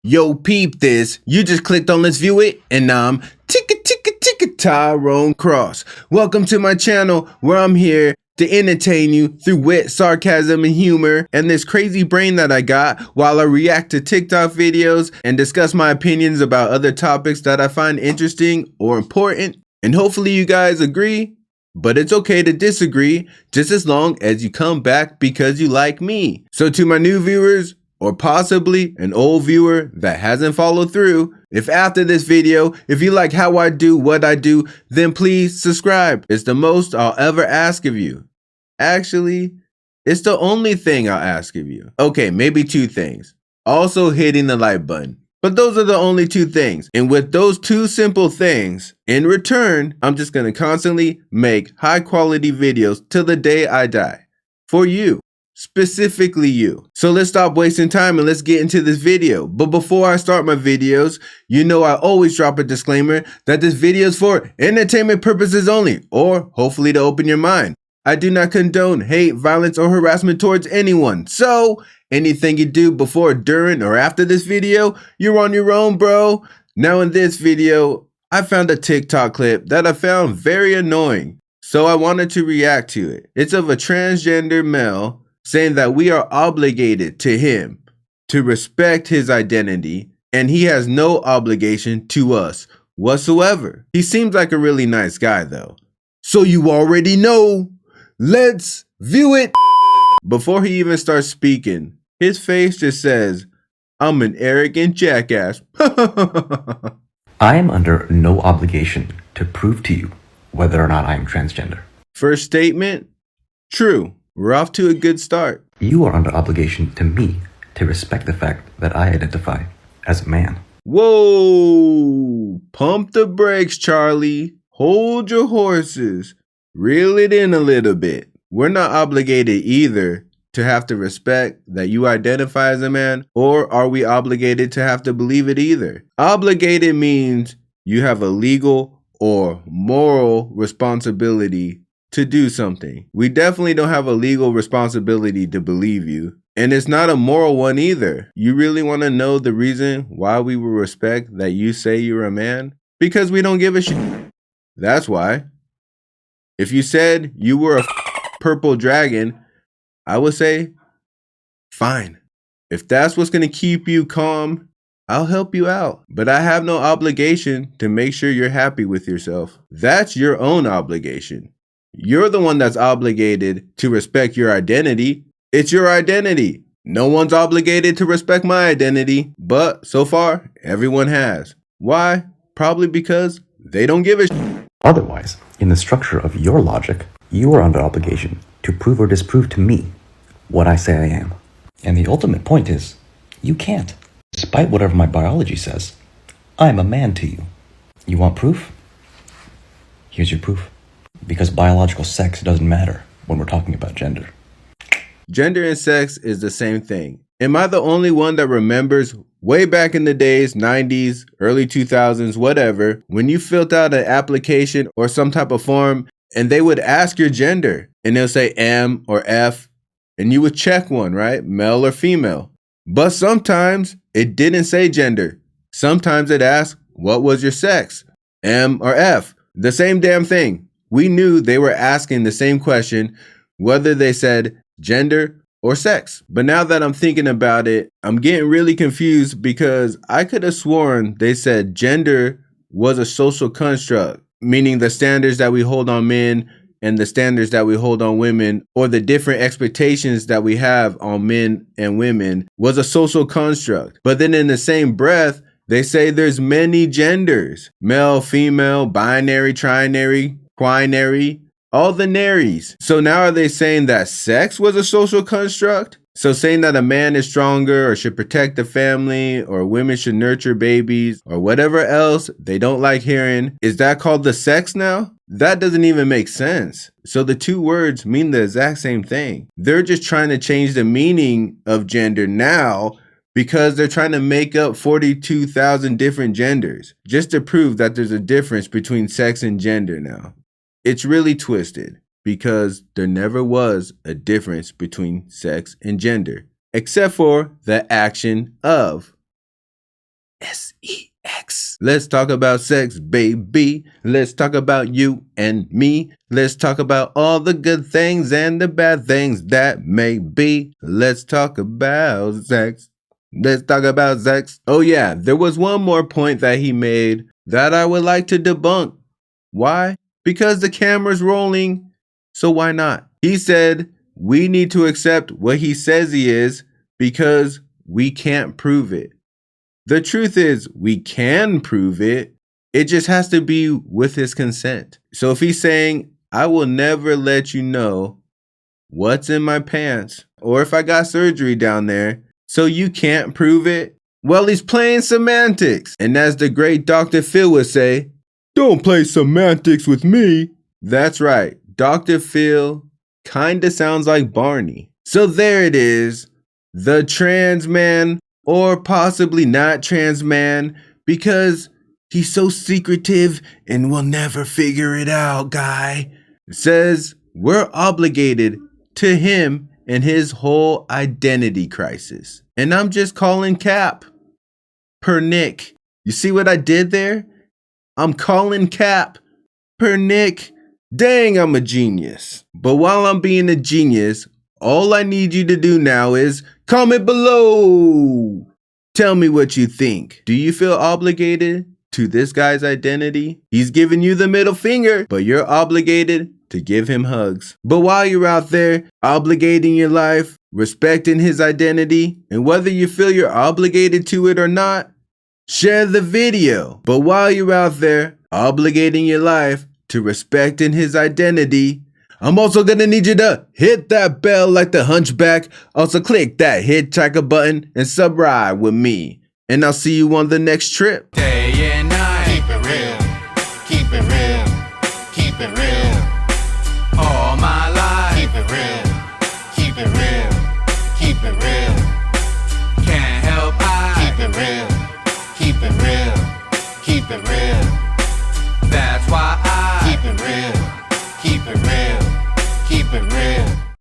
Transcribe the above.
Yo, peep this. You just clicked on Let's View It, and I'm Tyrone Cross. Welcome to my channel where I'm here to entertain you through wit, sarcasm, and humor, and this crazy brain that I got while I react to TikTok videos and discuss my opinions about other topics that I find interesting or important. And hopefully you guys agree, but it's okay to disagree just as long as you come back because you like me. So to my new viewers, or possibly an old viewer that hasn't followed through, if after this video, if you like how I do what I do, then please subscribe. It's the most I'll ever ask of you. Actually, it's the only thing I'll ask of you. Okay, maybe two things. Also hitting the like button. But those are the only two things. And with those two simple things, in return, I'm just gonna constantly make high quality videos till the day I die. For you. Specifically you. So let's stop wasting time and let's get into this video. But before I start my videos, you know I always drop a disclaimer that this video is for entertainment purposes only, or hopefully to open your mind. I do not condone hate, violence, or harassment towards anyone. So anything you do before, during, or after this video, you're on your own, bro. Now in this video, I found a TikTok clip that I found very annoying. So I wanted to react to it. It's of a transgender male saying that we are obligated to him to respect his identity, and he has no obligation to us whatsoever. He seems like a really nice guy though. So you already know, let's view it. Before he even starts speaking, his face just says, I'm an arrogant jackass. I am under no obligation to prove to you whether or not I am transgender. First statement, true. We're off to a good start. You are under obligation to me to respect the fact that I identify as a man. Whoa! Pump the brakes, Charlie. Hold your horses. Reel it in a little bit. We're not obligated either to have to respect that you identify as a man, or are we obligated to have to believe it either? Obligated means you have a legal or moral responsibility to do something. We definitely don't have a legal responsibility to believe you. And it's not a moral one either. You really want to know the reason why we will respect that you say you're a man? Because we don't give a shit. That's why. If you said you were a purple dragon, I would say, fine. If that's what's going to keep you calm, I'll help you out. But I have no obligation to make sure you're happy with yourself. That's your own obligation. You're the one that's obligated to respect your identity. It's your identity. No one's obligated to respect my identity, but so far, everyone has. Why? Probably because they don't give a shit. Otherwise, in the structure of your logic, you are under obligation to prove or disprove to me what I say I am. And the ultimate point is, you can't. Despite whatever my biology says, I'm a man to you. You want proof? Here's your proof. Because biological sex doesn't matter when we're talking about gender. Gender and sex is the same thing. Am I the only one that remembers way back in the days, 90s, early 2000s, whatever, when you filled out an application or some type of form and they would ask your gender and they'll say M or F and you would check one, right? Male or female. But sometimes it didn't say gender. Sometimes it asked, what was your sex? M or F. The same damn thing. We knew they were asking the same question, whether they said gender or sex. But now that I'm thinking about it, I'm getting really confused because I could have sworn they said gender was a social construct, meaning the standards that we hold on men and the standards that we hold on women, or the different expectations that we have on men and women, was a social construct. But then in the same breath, they say there's many genders: male, female, binary, trinary, quinary, all the naries. So now are they saying that sex was a social construct? So saying that a man is stronger or should protect the family or women should nurture babies or whatever else they don't like hearing, is that called the sex now? That doesn't even make sense. So the two words mean the exact same thing. They're just trying to change the meaning of gender now because they're trying to make up 42,000 different genders just to prove that there's a difference between sex and gender now. It's really twisted because there never was a difference between sex and gender, except for the action of. sex. Let's talk about sex, baby. Let's talk about you and me. Let's talk about all the good things and the bad things that may be. Let's talk about sex. Let's talk about sex. Oh yeah, there was one more point that he made that I would like to debunk. Why? Because the camera's rolling, so why not? He said we need to accept what he says he is because we can't prove it. The truth is, we can prove it. It just has to be with his consent. So if he's saying, I will never let you know what's in my pants, or if I got surgery down there, so you can't prove it, well, he's playing semantics. And as the great Dr. Phil would say, don't play semantics with me. That's right. Dr. Phil kinda sounds like Barney. So there it is. The trans man, or possibly not trans man, because he's so secretive and will never figure it out, guy, says we're obligated to him and his whole identity crisis. And I'm just calling cap. Per Nick. You see what I did there? I'm calling cap. Per Nick. Dang, I'm a genius. But while I'm being a genius, all I need you to do now is comment below. Tell me what you think. Do you feel obligated to this guy's identity? He's giving you the middle finger, but you're obligated to give him hugs. But while you're out there obligating your life, respecting his identity, and whether you feel you're obligated to it or not, share the video. But while you're out there obligating your life to respecting his identity, I'm also gonna need you to hit that bell like the hunchback. Also click that hitchhiker button and subscribe with me. And I'll see you on the next trip. Day and night. Keep it real. Keep it real. Keep it real. All my life. Keep it real. Keep it real. Keep it real. Can't help keep it real. Keep it real. Keep it real. That's why I keep it real. Keep it real. Keep it real.